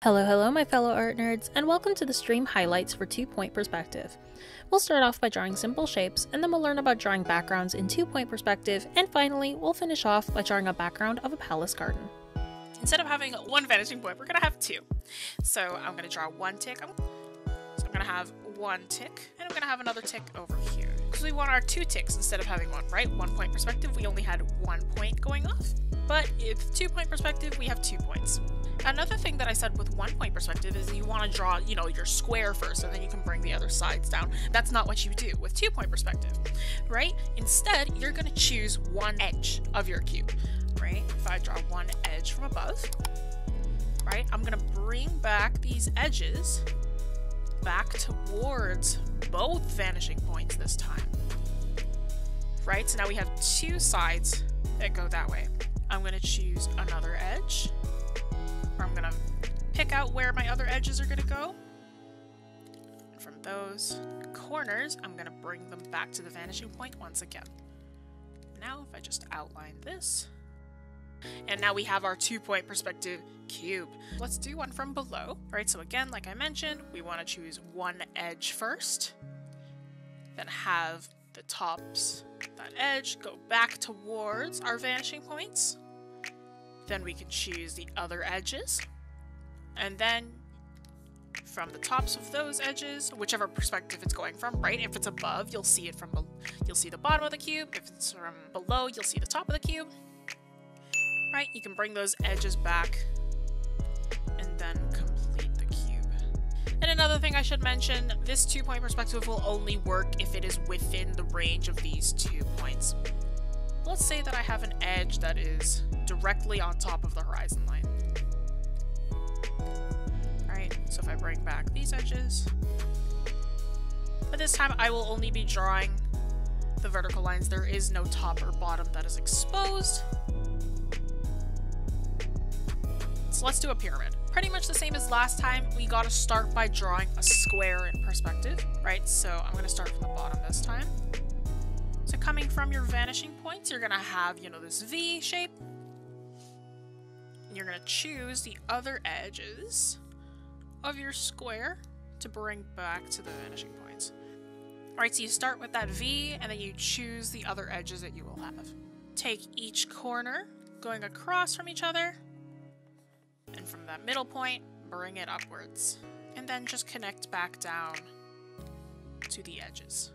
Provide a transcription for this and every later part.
Hello my fellow art nerds, and welcome to the stream highlights for 2-point perspective. We'll start off by drawing simple shapes, and then we'll learn about drawing backgrounds in 2-point perspective, and finally, we'll finish off by drawing a background of a palace garden. Instead of having one vanishing point, we're going to have two. So I'm going to draw one tick. So I'm going to have one tick, and I'm going to have another tick over here. Because we want our two ticks instead of having one, right? 1-point perspective, we only had 1 point going off. But with 2-point perspective, we have 2 points. Another thing that I said with 1-point perspective is you want to draw, your square first, and then you can bring the other sides down. That's not what you do with 2-point perspective, right? Instead, you're going to choose one edge of your cube, right? If I draw one edge from above, right, I'm going to bring back these edges back towards both vanishing points this time, right? So now we have two sides that go that way. I'm going to choose another edge. I'm gonna pick out where my other edges are gonna go. And from those corners, I'm gonna bring them back to the vanishing point once again. Now, if I just outline this, and now we have our 2-point perspective cube. Let's do one from below. All right, so again, like I mentioned, we want to choose one edge first, then have the tops of that edge go back towards our vanishing points. Then we can choose the other edges, and then from the tops of those edges, whichever perspective it's going from, right? If it's above, you'll see it from you'll see the bottom of the cube. If it's from below, you'll see the top of the cube. Right? You can bring those edges back and then complete the cube. And another thing I should mention, this 2-point perspective will only work if it is within the range of these 2 points. Let's say that I have an edge that is directly on top of the horizon line. Right, so if I bring back these edges, but this time I will only be drawing the vertical lines. There is no top or bottom that is exposed. So let's do a pyramid. Pretty much the same as last time, we gotta start by drawing a square in perspective, right? So I'm gonna start from the bottom this time. So coming from your vanishing points, you're gonna have, this V shape. And you're gonna choose the other edges of your square to bring back to the vanishing points. All right, so you start with that V, and then you choose the other edges that you will have. Take each corner, going across from each other, and from that middle point, bring it upwards. And then just connect back down to the edges.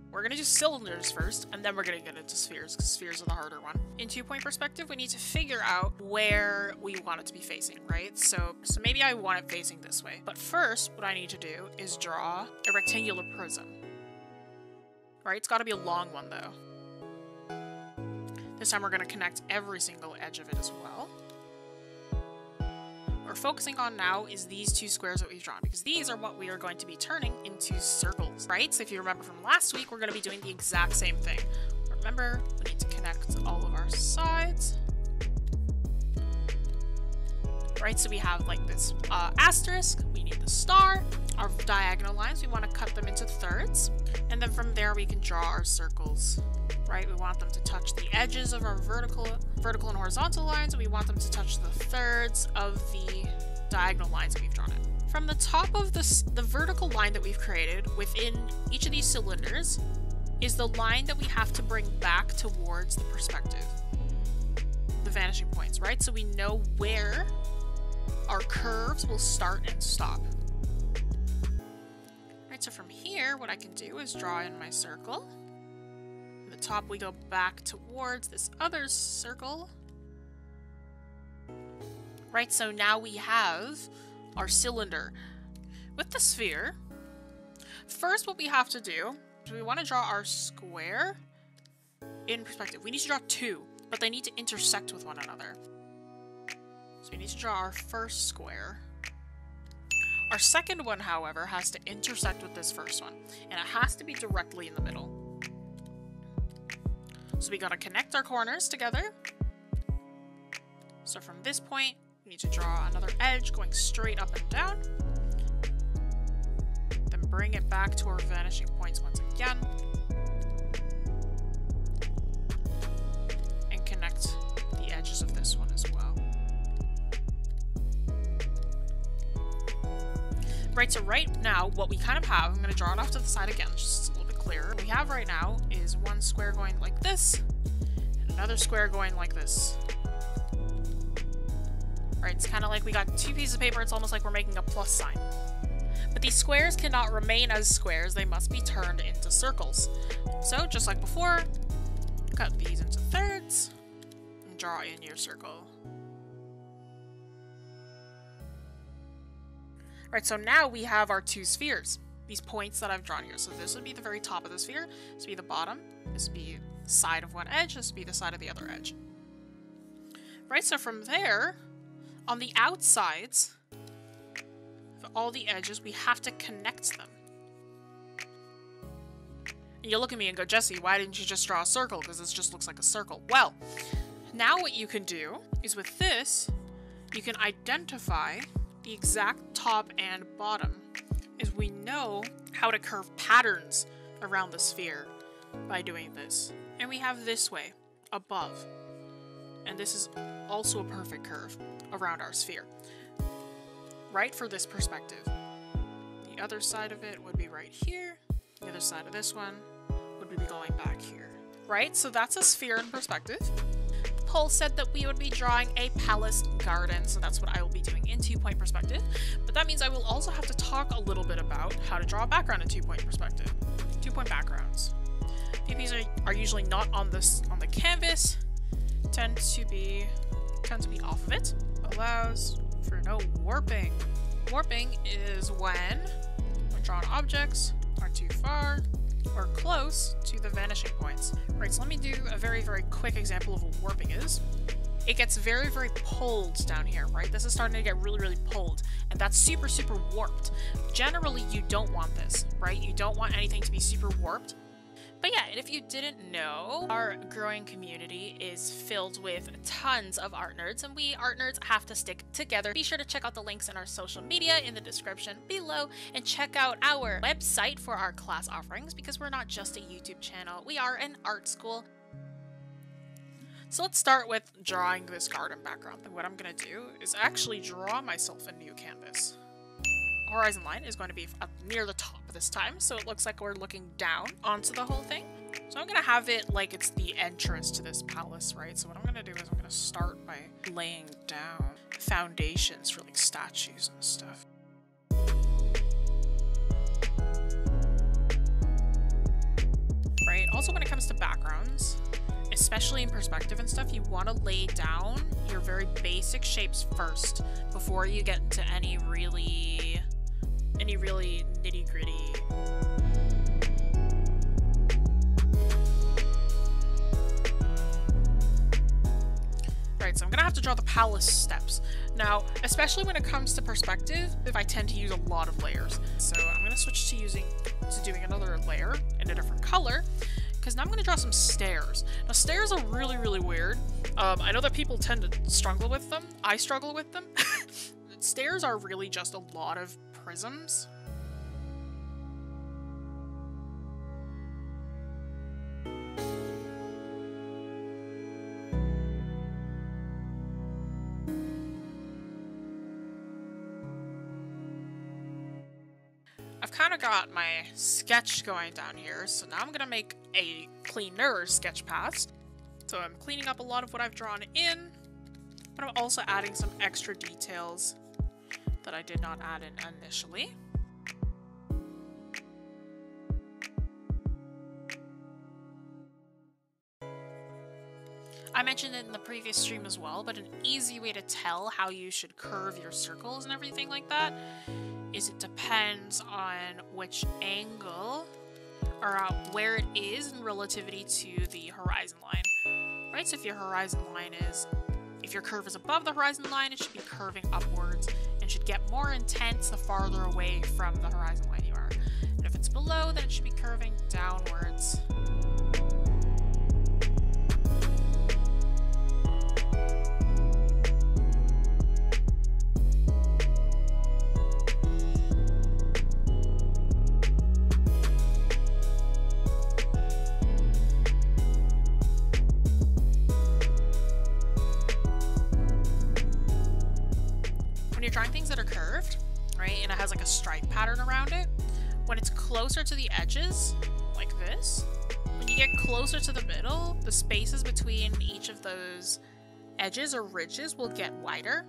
We're going to do cylinders first, and then we're going to get into spheres, because spheres are the harder one. In 2-point perspective, we need to figure out where we want it to be facing, right? So maybe I want it facing this way. But first, what I need to do is draw a rectangular prism. Right? It's got to be a long one, though. This time we're going to connect every single edge of it as well. What we're focusing on now is these 2 squares that we've drawn, because these are what we are going to be turning into circles, right? So if you remember from last week, we're going to be doing the exact same thing. Remember, we need to connect all of our sides. Right, so we have like this asterisk, we need the star, our diagonal lines, we want to cut them into thirds, and then from there we can draw our circles, right? We want them to touch the edges of our vertical and horizontal lines, and we want them to touch the thirds of the diagonal lines that we've drawn in. From the top of the vertical line that we've created within each of these cylinders is the line that we have to bring back towards the perspective, the vanishing points, right? So we know where our curves will start and stop. Right, so from here, what I can do is draw in my circle. At the top, we go back towards this other circle. Right, so now we have our cylinder. With the sphere, first what we have to do is we want to draw our square in perspective. We need to draw 2, but they need to intersect with one another. So we need to draw our first square. Our second one, however, has to intersect with this first one, and it has to be directly in the middle. So we gotta connect our corners together. So from this point, we need to draw another edge going straight up and down. Then bring it back to our vanishing points once again. And connect the edges of this one as well. Right, so right now, what we kind of have, I'm going to draw it off to the side again, just a little bit clearer. What we have right now is one square going like this, and another square going like this. Right, it's kind of like we got two pieces of paper, it's almost like we're making a plus sign. But these squares cannot remain as squares, they must be turned into circles. So, just like before, cut these into thirds, and draw in your circle. Right, so now we have our two spheres, these points that I've drawn here. So this would be the very top of the sphere, this would be the bottom, this would be the side of one edge, this would be the side of the other edge. Right, so from there, on the outsides of all the edges, we have to connect them. And you'll look at me and go, Jessie, why didn't you just draw a circle? Because this just looks like a circle. Well, now what you can do is with this, you can identify the exact top and bottom, is we know how to curve patterns around the sphere by doing this. And we have this way, above. And this is also a perfect curve around our sphere. Right, for this perspective. The other side of it would be right here. The other side of this one would be going back here. Right, so that's a sphere in perspective. Poll said that we would be drawing a palace garden, so that's what I will be doing in 2-point perspective. But that means I will also have to talk a little bit about how to draw a background in 2-point perspective. 2-point backgrounds. PPs are usually not on the canvas, tend to be off of it. Allows for no warping. Warping is when drawn objects are too far or close to the vanishing points. Right, so let me do a very, very quick example of what warping is. It gets very, very pulled down here, right? This is starting to get really, really pulled, and that's super, super warped. Generally, you don't want this, right? You don't want anything to be super warped. But yeah, and if you didn't know, our growing community is filled with tons of art nerds, and we art nerds have to stick together. Be sure to check out the links in our social media in the description below, and check out our website for our class offerings, because we're not just a YouTube channel, we are an art school. So let's start with drawing this garden background. And what I'm going to do is actually draw myself a new canvas. Horizon line is going to be up near the top this time, so it looks like we're looking down onto the whole thing. So I'm going to have it like it's the entrance to this palace, right? So what I'm going to do is I'm going to start by laying down foundations for like statues and stuff. Right, also when it comes to backgrounds, especially in perspective and stuff, you want to lay down your very basic shapes first before you get into any really nitty-gritty. Right, so I'm gonna have to draw the palace steps. Now, especially when it comes to perspective, I tend to use a lot of layers. So I'm gonna switch to doing another layer in a different color, because now I'm going to draw some stairs. Now, stairs are really, really weird. I know that people tend to struggle with them. I struggle with them. Stairs are really just a lot of prisms. I've kind of got my sketch going down here, so now I'm going to make a cleaner sketch path. So I'm cleaning up a lot of what I've drawn in, but I'm also adding some extra details that I did not add in initially. I mentioned it in the previous stream as well, but an easy way to tell how you should curve your circles and everything like that is it depends on which angle or where it is in relativity to the horizon line. Right, so if your horizon line if your curve is above the horizon line, it should be curving upwards and should get more intense the farther away from the horizon line you are. And if it's below, then it should be curving downwards. Drawing things that are curved, right? And it has like a stripe pattern around it. When it's closer to the edges, like this, when you get closer to the middle, the spaces between each of those edges or ridges will get wider.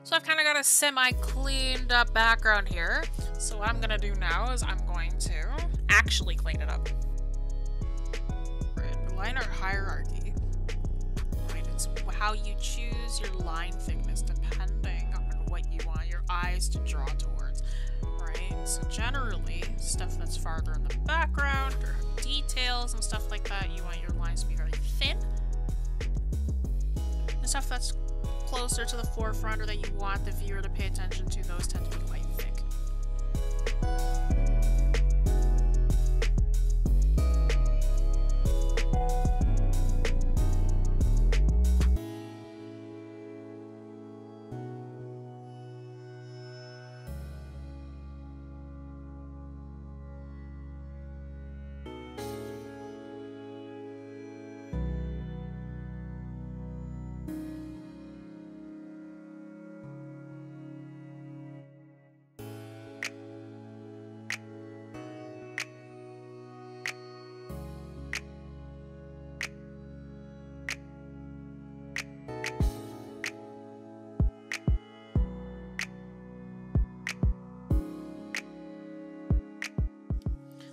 So I've kind of got a semi-cleaned up background here. So what I'm going to do now is I'm going to actually clean it up. Right, line art hierarchy. Right, it's how you choose your line thickness depending on what you want your eyes to draw towards. Right, so generally, stuff that's farther in the background or details and stuff like that, you want your lines to be very thin. And stuff that's closer to the forefront or that you want the viewer to pay attention to, those tend to be quite thick.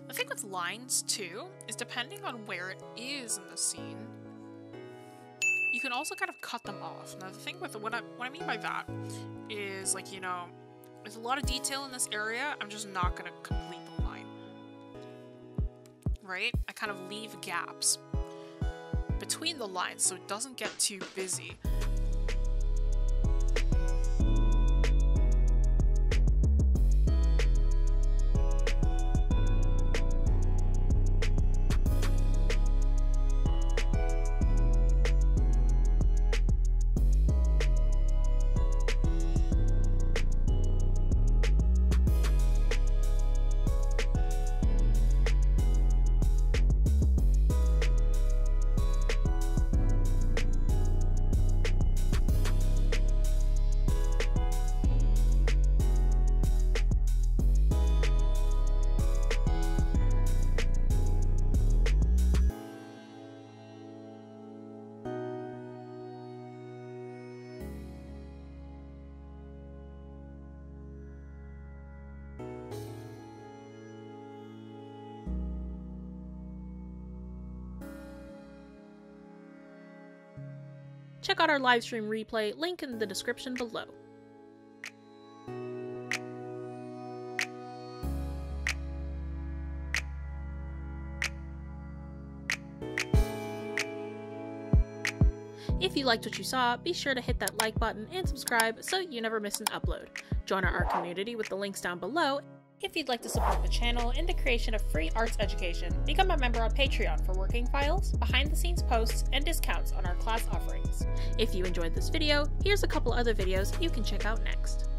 The thing with lines too is depending on where it is in the scene, you can also kind of cut them off. Now the thing with what I mean by that is, like, you know, there's a lot of detail in this area, I'm just not gonna complete the line. Right? I kind of leave gaps between the lines so it doesn't get too busy. Check out our livestream replay, link in the description below. If you liked what you saw, be sure to hit that like button and subscribe so you never miss an upload. Join our art community with the links down below. If you'd like to support the channel and the creation of free arts education, become a member on Patreon for working files, behind-the-scenes posts, and discounts on our class offerings. If you enjoyed this video, here's a couple other videos you can check out next.